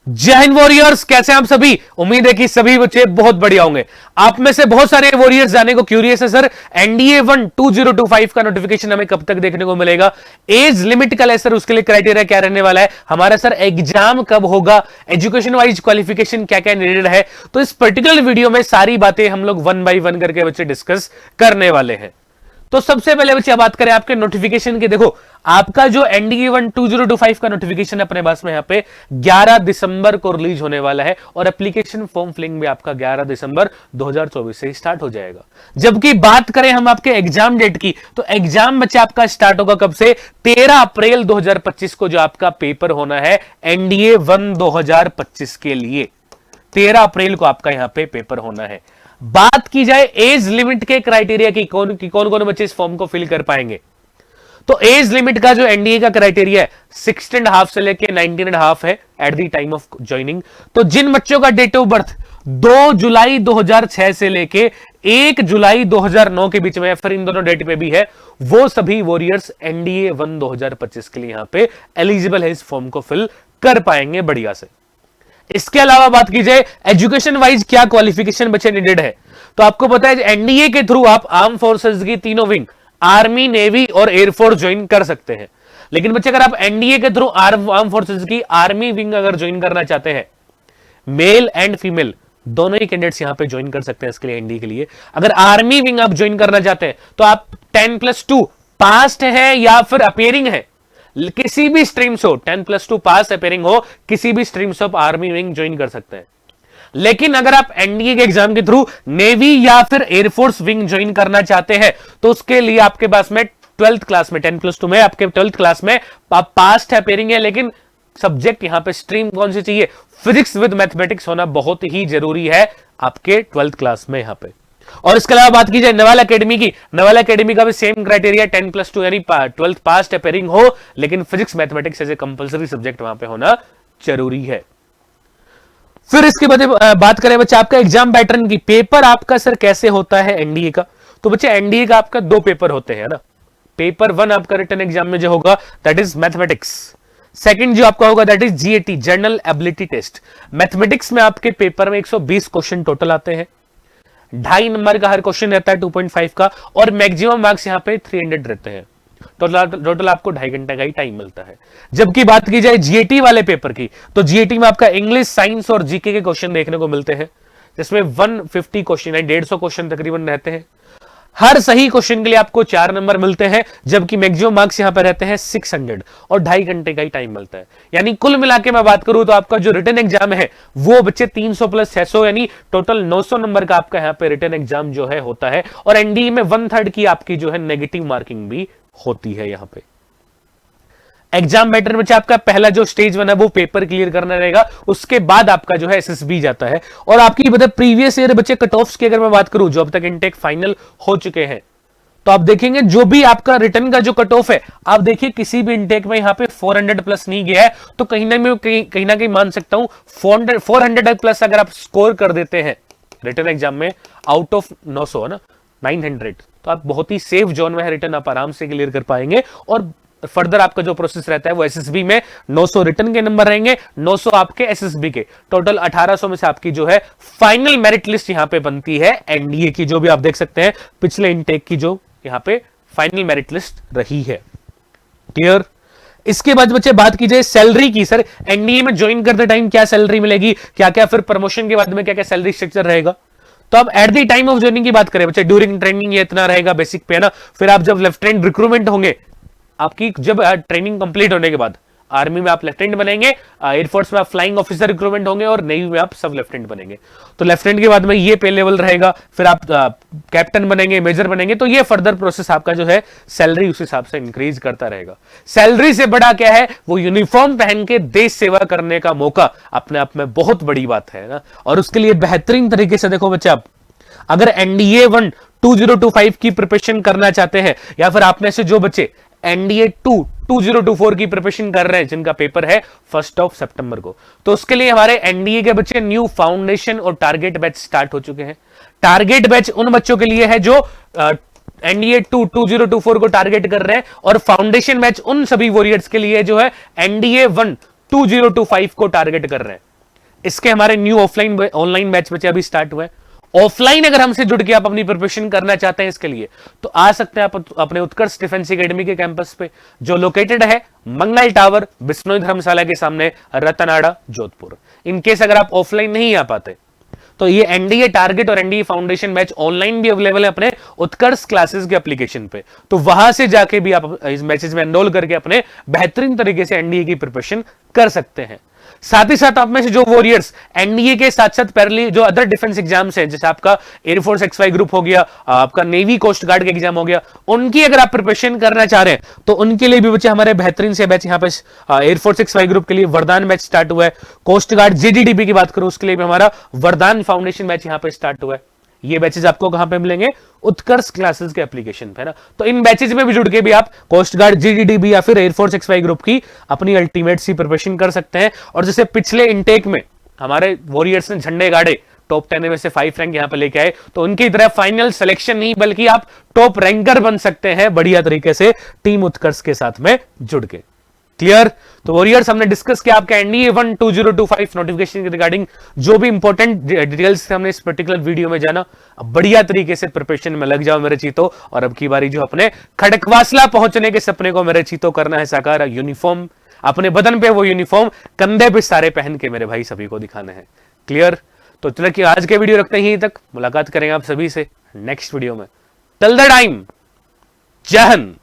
जय हिंद वॉरियर्स, कैसे हैं आप सभी। उम्मीद है कि सभी बच्चे बहुत बढ़िया होंगे। आप में से बहुत सारे वॉरियर्स जाने को क्यूरियस है, सर एनडीए 1 2025 का नोटिफिकेशन हमें कब तक देखने को मिलेगा, एज लिमिट का है सर, उसके लिए क्राइटेरिया क्या रहने वाला है, हमारा सर एग्जाम कब होगा, एजुकेशन वाइज क्वालिफिकेशन क्या क्या नीडेड है। तो इस पर्टिकुलर वीडियो में सारी बातें हम लोग 1 बाय 1 करके बच्चे डिस्कस करने वाले हैं। तो सबसे पहले बच्चे बात करें आपके नोटिफिकेशन की। देखो आपका जो एनडीए 1 2025 का नोटिफिकेशन अपने पास में यहाँ पे 11 दिसंबर को रिलीज होने वाला है और एप्लीकेशन फॉर्म फिलिंग भी आपका 11 दिसंबर 2024 से स्टार्ट हो जाएगा। जबकि बात करें हम आपके एग्जाम डेट की, तो एग्जाम बच्चे आपका स्टार्ट होगा कब से, 13 अप्रैल 2025 को जो आपका पेपर होना है एनडीए 1 2025 के लिए, 13 अप्रैल को आपका यहां पे पेपर होना है। बात की जाए एज लिमिट के क्राइटेरिया की, कौन कौन बच्चे इस फॉर्म को फिल कर पाएंगे, तो एज लिमिट का जो एनडीए का क्राइटेरिया है 16.5 से लेके 19.5 है at the time of joining. तो जिन बच्चों का डेट ऑफ बर्थ 2 जुलाई 2006 से लेके 1 जुलाई 2009 के बीच में, फिर इन दोनों डेट पे भी है, वो सभी वॉरियर्स एनडीए 1 2025 के लिए यहां पे एलिजिबल है, इस फॉर्म को फिल कर पाएंगे बढ़िया से। इसके अलावा बात की जाए एजुकेशन वाइज क्या क्वालिफिकेशन बच्चे नीडेड है, तो आपको पता है एनडीए के थ्रू आप आर्म फोर्सेस की तीनों विंग आर्मी, नेवी और एयरफोर्स ज्वाइन कर सकते हैं। लेकिन बच्चे अगर आप एनडीए के थ्रू आर्म फोर्सेस की आर्मी विंग अगर ज्वाइन करना चाहते हैं, मेल एंड फीमेल दोनों ही कैंडिडेट्स यहां पे ज्वाइन कर सकते हैं इसके लिए एनडीए के लिए। अगर आर्मी विंग आप ज्वाइन करना चाहते हैं तो आप 10+2 पास्ट है या फिर अपेयरिंग है, किसी भी स्ट्रीम से हो, 10+2 पास अपेयरिंग हो, किसी भी स्ट्रीम से आप आर्मी विंग ज्वाइन कर सकते हैं। लेकिन अगर आप एनडीए के एग्जाम के थ्रू नेवी या फिर एयरफोर्स विंग ज्वाइन करना चाहते हैं तो उसके लिए आपके पास में 12th क्लास में 10+2 में आपके 12th क्लास में आप पास्ट अपेयरिंग है, लेकिन सब्जेक्ट यहां पे स्ट्रीम कौन सी चाहिए, फिजिक्स विद मैथमेटिक्स होना बहुत ही जरूरी है आपके 12th क्लास में यहां पे। और इसके अलावा बात की जाए नवाल एकेडमी की, नवाल एकेडमी का भी सेम क्राइटेरिया 10+2 यानी 12th पास्ट अपेयरिंग हो, लेकिन physics mathematics as a compulsory subject वहां पे होना जरूरी है। फिर इसके बाद बात करें बच्चे आपका एग्जाम पैटर्न की, पेपर आपका सर कैसे होता है एनडीए का, तो बच्चे एनडीए का आपका 2 पेपर होते हैं ना। पेपर 1 आपका रिटन एग्जाम में जो होगा दैट इज मैथमेटिक्स, सेकंड जो आपका होगा that is GAT general ability test. Mathematics में आपके पेपर में 120 क्वेश्चन टोटल आते हैं, 2.5 नंबर का हर क्वेश्चन रहता है 2.5 का, और मैक्सिमम मार्क्स यहां पे 300 रहते हैं। टोटल आपको 2.5 घंटे का ही टाइम मिलता है। जबकि बात की जाए जीएटी वाले पेपर की, तो जीएटी में आपका इंग्लिश, साइंस और जीके के क्वेश्चन देखने को मिलते हैं, जिसमें 150 क्वेश्चन है, 150 क्वेश्चन तकरीबन रहते हैं। हर सही क्वेश्चन के लिए आपको 4 नंबर मिलते हैं, जबकि मैक्सिमम मार्क्स यहां पर रहते हैं 600 और 2.5 घंटे का ही टाइम मिलता है। यानी कुल मिला के मैं बात करूं तो आपका जो रिटन एग्जाम है वो बच्चे 300 + 600 यानी टोटल 900 नंबर का आपका यहां पे रिटन एग्जाम जो है होता है, और एनडीए में 1/3 की आपकी जो है नेगेटिव मार्किंग भी होती है। यहां पे एग्जाम पैटर्न में आपका पहला जो स्टेज 1 है वो पेपर क्लियर करना रहेगा, उसके बाद आपका जो है एसएसबी जाता है। और आपकी मतलब प्रीवियस ईयर बच्चे कट ऑफ्स की अगर मैं बात करूं, जो अब तक इनटेक फाइनल हो चुके हैं, तो आप देखेंगे जो भी आपका रिटर्न का जो कट ऑफ है, आप देखिए किसी भी इनटेक में यहां पे 400+ नहीं गया है, तो कहीं ना कहीं मान सकता हूं 400+ अगर आप स्कोर कर देते हैं रिटर्न एग्जाम में आउट ऑफ 900 है ना 900, तो आप बहुत ही सेफ जोन में है, रिटर्न आप आराम से क्लियर कर पाएंगे। और फर्दर आपका जो प्रोसेस रहता है वो एसएसबी में 900 रिटर्न के नंबर रहेंगे, 900 आपके एसएसबी के, टोटल 1800 में से आपकी जो है फाइनल मेरिट लिस्ट यहां पे बनती है एनडीए की, जो भी आप देख सकते हैं पिछले इनटेक की जो यहां पे फाइनल मेरिट लिस्ट रही है। क्लियर। इसके बाद बच्चे बात की जाए सैलरी की, सर एनडीए में ज्वाइन करते टाइम क्या सैलरी मिलेगी, क्या क्या फिर प्रमोशन के बाद में क्या क्या सैलरी स्ट्रक्चर रहेगा, तो अब at the time of joining की बात करें बच्चे, ड्यूरिंग ट्रेनिंग ये इतना रहेगा बेसिक पे है ना। फिर आप जब लेफ्टिनेंट रिक्रूटमेंट होंगे, आपकी जब ट्रेनिंग कंप्लीट होने के बाद आर्मी में आप लेफ्टिनेंट बनेंगे, एयरफोर्स में आप फ्लाइंग ऑफिसर रिक्रूटमेंट होंगे और नेवी में आप सब लेफ्टिनेंट बनेंगे। तो लेफ्टिनेंट के बाद में ये पे लेवल रहेगा, फिर आप कैप्टन बनेंगे, मेजर बनेंगे, तो ये फर्दर प्रोसेस आपका जो है सैलरी उस हिसाब से इंक्रीज करता रहेगा। सैलरी से बड़ा क्या है, वो यूनिफॉर्म पहन के देश सेवा करने का मौका अपने आप में बहुत बड़ी बात है ना। और उसके लिए बेहतरीन तरीके से देखो बच्चे, आप अगर एनडीए 1 2025 की प्रिपरेशन करना चाहते हैं, या फिर आप में से जो बच्चे एनडीए 2 2024 की प्रिपरेशन कर रहे हैं जिनका पेपर है 1 सितंबर को, तो उसके लिए हमारे एनडीए के बच्चे न्यू फाउंडेशन और टारगेट बैच स्टार्ट हो चुके हैं। टारगेट बैच उन बच्चों के लिए है जो एनडीए 2 2024 को टारगेट कर रहे हैं, और फाउंडेशन बैच उन सभी वॉरियर्स के लिए जो है एनडीए 1 2025 को टारगेट कर रहे हैं। इसके हमारे न्यू ऑफलाइन ऑनलाइन बैच बच्चे अभी स्टार्ट हुए। ऑफलाइन अगर हमसे जुड़ के आप अपनी प्रिपरेशन करना चाहते हैं इसके लिए, तो आ सकते हैं आप अपने उत्कर्ष डिफेंस एकेडमी के कैंपस पे, जो लोकेटेड है मंगल टावर, बिश्नोई धर्मशाला के सामने, रतनाड़ा, जोधपुर। इनकेस अगर आप ऑफलाइन नहीं आ पाते, तो ये एनडीए टारगेट और एनडीए फाउंडेशन बैच ऑनलाइन भी अवेलेबल है अपने उत्कर्ष क्लासेस के एप्लीकेशन पे, तो वहां से जाके भी आप इस मैसेज में एनरोल करके अपने बेहतरीन तरीके से एनडीए की प्रिपरेशन कर सकते हैं। साथ ही साथ आप में से जो वॉरियर्स एनडीए के साथ साथ पैरेलली जो अदर डिफेंस एग्जाम्स हैं, जैसे आपका एयरफोर्स XY ग्रुप हो गया, आपका नेवी कोस्ट गार्ड का एग्जाम हो गया, उनकी अगर आप प्रिपरेशन करना चाह रहे हैं, तो उनके लिए भी बच्चे हमारे बेहतरीन से बैच यहाँ पे एयरफोर्स XY ग्रुप के लिए वरदान बैच स्टार्ट हुआ है। कोस्ट गार्ड JDDP की बात करूं, उसके लिए भी हमारा वरदान फाउंडेशन बैच यहाँ पे स्टार्ट हुआ है। ये बैचेज आपको कहां पे मिलेंगे? उत्कर्ष क्लासेस के एप्लीकेशन पे ना। तो इन बैचेज में भी जुड़ के भी आप कोस्ट गार्ड JDDP या फिर एयरफोर्स XY ग्रुप की अपनी अल्टीमेट सी प्रिपरेशन कर सकते हैं। और जैसे पिछले इनटेक में हमारे वॉरियर्स ने झंडे गाड़े, टॉप 10 में से 5 रैंक यहां पे लेके आए, तो उनकी तरह फाइनल सिलेक्शन नहीं बल्कि आप टॉप रैंकर बन सकते हैं बढ़िया तरीके से टीम उत्कर्ष के साथ में जुड़ के। क्लियर? तो वॉरियर्स हमने डिस्कस किया आपका एनडीए 1 2025 नोटिफिकेशन के रिगार्डिंग जो भी इंपॉर्टेंट डिटेल्स हमने इस पर्टिकुलर वीडियो में जाना। अब बढ़िया तरीके से प्रिपरेशन में लग जाओ मेरे चीतो, और अब की बारी जो अपने खड़कवासला पहुंचने के सपने को मेरे चीतो करना है साकार। यूनिफॉर्म अपने बदन पे, वो यूनिफॉर्म कंधे पे सारे पहन के मेरे भाई सभी को दिखाने हैं। क्लियर? तो चलो कि आज के वीडियो रखते ही तक, मुलाकात करेंगे आप सभी से नेक्स्ट वीडियो में। टिल द टाइम, जय हिंद।